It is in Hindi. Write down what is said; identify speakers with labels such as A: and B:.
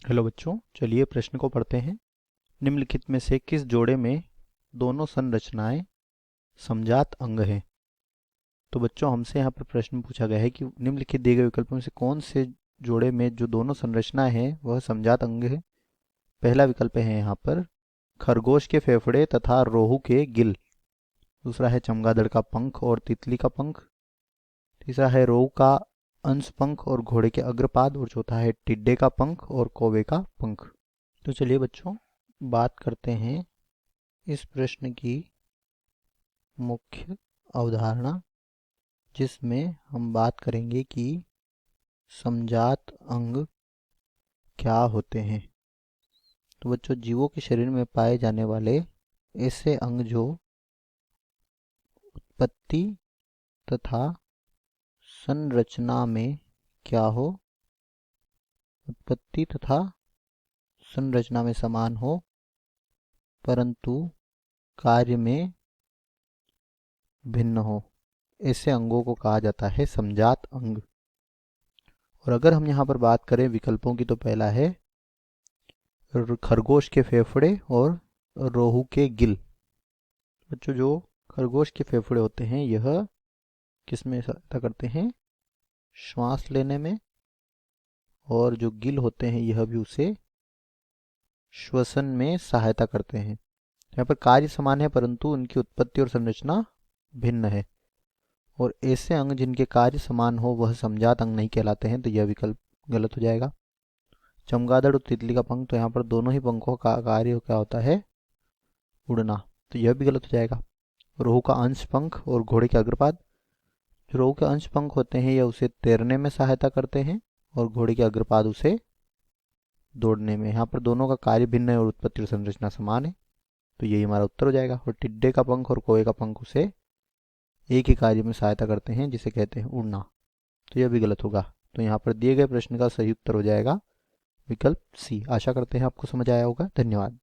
A: हेलो बच्चों, चलिए प्रश्न को पढ़ते हैं। निम्नलिखित में से किस जोड़े में दोनों संरचनाएं समजात अंग हैं? तो बच्चों, हमसे यहाँ पर प्रश्न पूछा गया है कि निम्नलिखित दिए गए विकल्पों में से कौन से जोड़े में जो दोनों संरचनाएं हैं वह समजात अंग है। पहला विकल्प है यहाँ पर खरगोश के फेफड़े तथा रोहू के गिल। दूसरा है चमगादड़ का पंख और तितली का पंख। तीसरा है रोहू का अंश पंख और घोड़े के अग्रपाद। और चौथा है टिड्डे का पंख और कौवे का पंख। तो चलिए बच्चों, बात करते हैं इस प्रश्न की मुख्य अवधारणा, जिसमें हम बात करेंगे कि समजात अंग क्या होते हैं। तो बच्चों, जीवों के शरीर में पाए जाने वाले ऐसे अंग जो उत्पत्ति तथा संरचना में क्या हो, उत्पत्ति तथा संरचना में समान हो, परंतु कार्य में भिन्न हो, ऐसे अंगों को कहा जाता है समजात अंग। और अगर हम यहाँ पर बात करें विकल्पों की, तो पहला है खरगोश के फेफड़े और रोहू के गिल। बच्चों, जो खरगोश के फेफड़े होते हैं यह किस में सहायता करते हैं? श्वास लेने में। और जो गिल होते हैं यह भी उसे श्वसन में सहायता करते हैं। यहाँ पर कार्य समान है परंतु उनकी उत्पत्ति और संरचना भिन्न है। और ऐसे अंग जिनके कार्य समान हो वह समजात अंग नहीं कहलाते हैं, तो यह विकल्प गलत हो जाएगा। चमगादड़ और तितली का पंख, तो यहाँ पर दोनों ही पंखों का कार्य क्या होता है? उड़ना, तो यह भी गलत हो जाएगा। रोहू का अंश पंख और घोड़े के अग्रपाद, जो रोहू के अंश पंख होते हैं यह उसे तैरने में सहायता करते हैं और घोड़े के अग्रपाद उसे दौड़ने में। यहाँ पर दोनों का कार्य भिन्न है और उत्पत्ति और संरचना समान है, तो यही हमारा उत्तर हो जाएगा। और टिड्डे का पंख और कौवे का पंख उसे एक ही कार्य में सहायता करते हैं जिसे कहते हैं उड़ना, तो यह भी गलत होगा। तो यहाँ पर दिए गए प्रश्न का सही उत्तर हो जाएगा विकल्प सी। आशा करते हैं आपको समझ आया होगा। धन्यवाद।